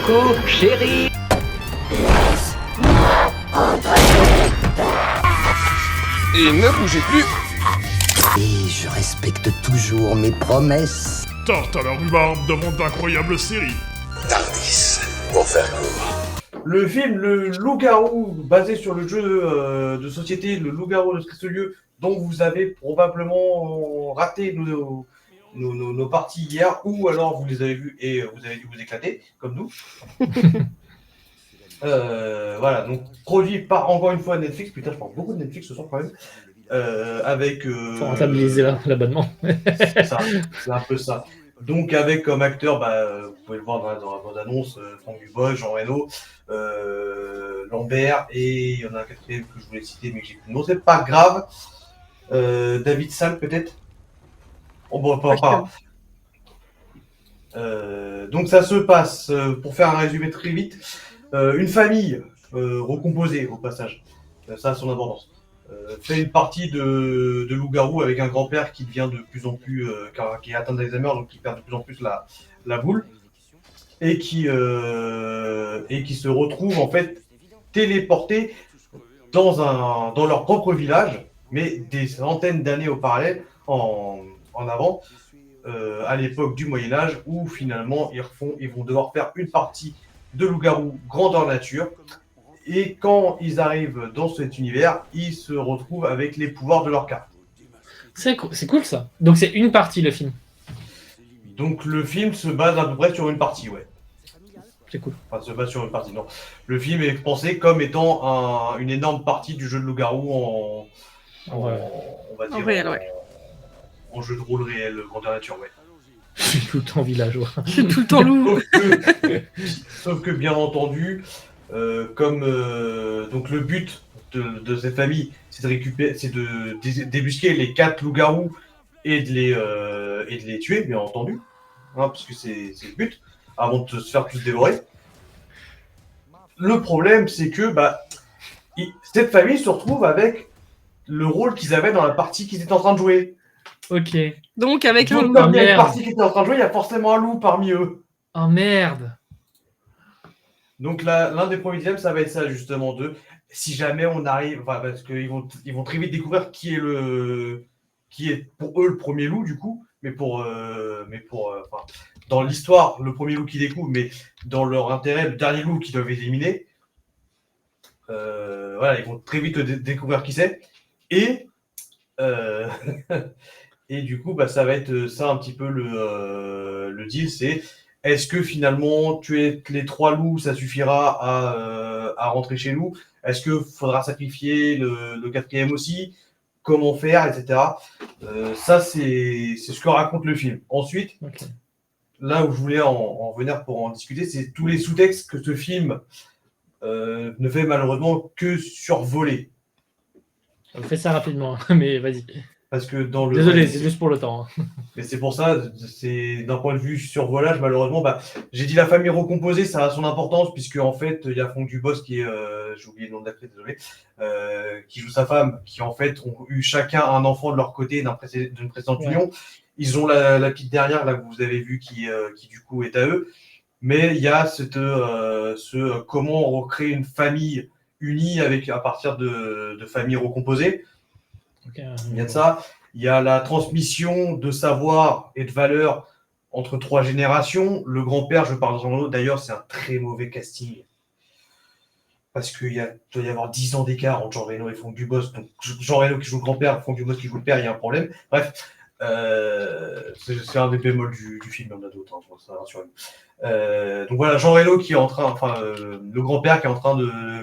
Coucou, chérie. Et ne bougez plus. Et je respecte toujours mes promesses. Tarte à la rhubarbe demande d'incroyables séries. Tardis, pour faire court. Le film Le Loup-garou, basé sur le jeu de société Le Loup-garou de Tristelieu, dont vous avez probablement raté nos parties hier, ou alors vous les avez vues et vous avez dû vous éclater, comme nous. Voilà, donc produit par encore une fois Netflix. Putain, je parle beaucoup de Netflix ce soir quand même. Avec. Faut rentabiliser l'abonnement. C'est un peu ça. Donc avec comme acteur, vous pouvez le voir dans la bande-annonce, Franck Dubosc, Jean Reno, Lambert, et il y en a un quatrième que je voulais citer mais que j'ai plus le nom, c'est pas grave. David Sall peut-être. Oh, bon, pas. Donc ça se passe, pour faire un résumé très vite, une famille recomposée au passage, ça a son importance. Fait une partie de loup-garou avec un grand-père qui devient de plus en plus, qui est atteint d'Alzheimer, donc qui perd de plus en plus la boule, et qui se retrouve en fait téléporté dans leur propre village, mais des centaines d'années au parallèle, en avant, à l'époque du Moyen-Âge, où finalement ils vont devoir faire une partie de loup-garou grandeur nature. Et quand ils arrivent dans cet univers, ils se retrouvent avec les pouvoirs de leur carte. C'est cool ça. Donc c'est une partie le film. Donc le film se base à peu près sur une partie, ouais. C'est cool. Enfin, se base sur une partie, non. Le film est pensé comme étant une énorme partie du jeu de loup-garou on va dire, réel, ouais. En jeu de rôle réel, grandeur nature, ouais. Je suis tout le temps villageois. Je suis tout le temps loup. Sauf que bien entendu, donc le but de cette famille, c'est de débusquer les 4 loups-garous et de les tuer, bien entendu, hein, parce que c'est le but, avant de se faire tous dévorer. Le problème, c'est que cette famille se retrouve avec le rôle qu'ils avaient dans la partie qu'ils étaient en train de jouer. Ok. Donc avec un loup. Comme il y a une partie qui était en train de jouer, il y a forcément un loup parmi eux. Oh merde. Donc l'un des premiers dilemmes, ça va être ça justement, si jamais on arrive, parce qu'ils vont très vite découvrir qui est pour eux le premier loup du coup, mais dans l'histoire le premier loup qu'ils découvrent, mais dans leur intérêt le dernier loup qu'ils doivent éliminer. Voilà, ils vont très vite découvrir qui c'est, et et du coup ça va être ça un petit peu le deal, c'est: est-ce que finalement tuer les 3 loups, ça suffira à rentrer chez nous? Est-ce qu'il faudra sacrifier le 4e aussi? Comment faire, etc. Ça, c'est ce que raconte le film. Ensuite, là où je voulais en venir pour en discuter, c'est tous les sous-textes que ce film ne fait malheureusement que survoler. On fait ça rapidement, mais vas-y. Parce que dans le... Désolé, c'est juste pour le temps. Mais c'est pour ça, c'est d'un point de vue survolage, malheureusement, j'ai dit la famille recomposée, ça a son importance, puisque en fait, il y a Franck Dubosc qui est, j'ai oublié le nom de l'actrice, désolé, qui joue sa femme, qui en fait ont eu chacun un enfant de leur côté d'une précédente union. Ils ont la petite dernière, là, que vous avez vu, qui du coup est à eux. Mais il y a comment on recrée une famille unie à partir de familles recomposées. Il y a de ça. Il y a la transmission de savoir et de valeurs entre 3 générations. Le grand-père, je parle de Jean Reno, d'ailleurs, c'est un très mauvais casting. Parce qu'il doit y avoir 10 ans d'écart entre Jean Reno et Franck Dubosc. Donc, Jean Reno qui joue le grand-père, Franck Dubosc qui joue le père, il y a un problème. Bref, c'est un des bémols du film, il y en a d'autres, hein, ça rassure-nous. Donc voilà, Jean Reno qui est en train, le grand-père qui est en train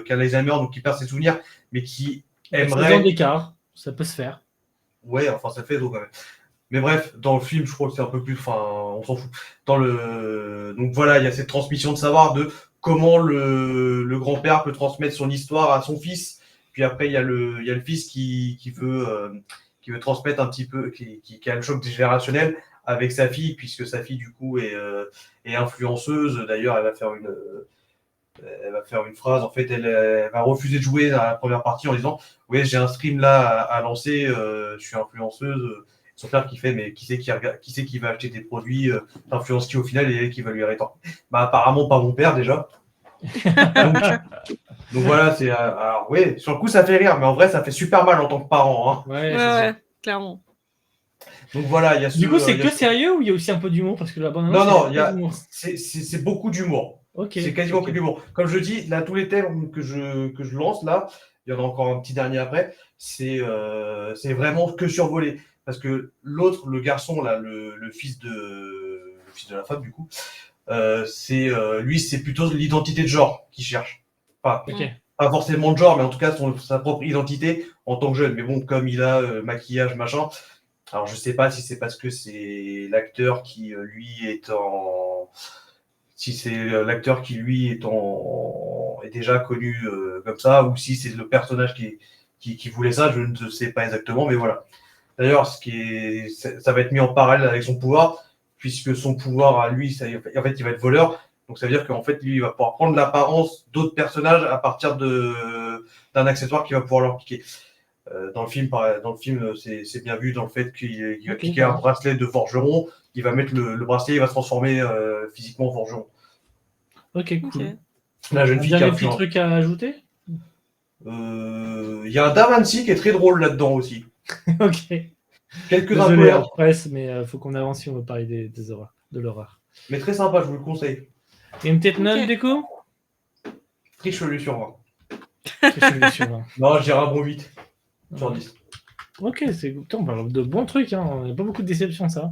qui a l'Alzheimer, donc qui perd ses souvenirs, mais qui aimerait... 10 ans d'écart, ça peut se faire. Ouais, ça fait tôt quand même. Mais bref, dans le film, je crois que c'est un peu plus... on s'en fout. Donc voilà, il y a cette transmission de savoir de comment le grand-père peut transmettre son histoire à son fils. Puis après, il y a le fils qui veut transmettre un petit peu, qui a le choc générationnel avec sa fille, puisque sa fille, du coup, est influenceuse. D'ailleurs, elle va faire une phrase. En fait, elle va refuser de jouer à la première partie en disant: oui, j'ai un stream là à lancer, je suis influenceuse Son père qui fait, mais qui c'est qui va acheter des produits, t'influences qui au final et elle qui va lui rétorquer. Bah apparemment pas mon père déjà. donc voilà, c'est alors oui, sur le coup ça fait rire, mais en vrai ça fait super mal en tant que parent. Hein. Ouais, c'est Ouais, ça. ouais, clairement. Donc voilà, il y a Du coup, c'est il y a que ce- sérieux ou il y a aussi un peu d'humour? Parce que la bande Non, il y a d'humour. c'est beaucoup d'humour. Ok. C'est quasiment ok. que de l'humour. Comme je dis, là, tous les thèmes que je lance, là, il y en a encore un petit dernier après, c'est vraiment que survolé. Parce que l'autre, le garçon, là, le fils de la femme, du coup, lui, c'est plutôt l'identité de genre qu'il cherche. Ok. Pas forcément de genre, mais en tout cas, sa propre identité en tant que jeune. Mais bon, comme il a maquillage, machin, alors je sais pas si c'est parce que c'est l'acteur qui, lui, est en... Si c'est l'acteur qui, lui, est déjà connu comme ça, ou si c'est le personnage qui voulait ça, je ne sais pas exactement, mais voilà. D'ailleurs, ça va être mis en parallèle avec son pouvoir, puisque son pouvoir à lui, en fait, il va être voleur. Donc ça veut dire qu'en fait, lui, il va pouvoir prendre l'apparence d'autres personnages à partir d'un accessoire qui va pouvoir leur piquer. Dans le film, c'est bien vu dans le fait qu'il va piquer un bracelet de forgeron, il va mettre le bracelet, il va se transformer physiquement en forgeron. Ok, cool. Ok. La jeune Un fille qui a dernier petit influencé. truc à ajouter? Il y a un Da Vinci qui est très drôle là-dedans aussi. Ok. Quelques Désolé, incohérences, presse, mais faut qu'on avance si on veut parler des horreurs, de l'horreur. mais très sympa, je vous le conseille. Et une petite note Ok. du coup? Richelieu sur 20. Qu'est-ce que je suis là. Non, je dirais un bon 8 sur 10. Ok, c'est putain, on parle de bons trucs, hein. Il n'y a pas beaucoup de déceptions, ça.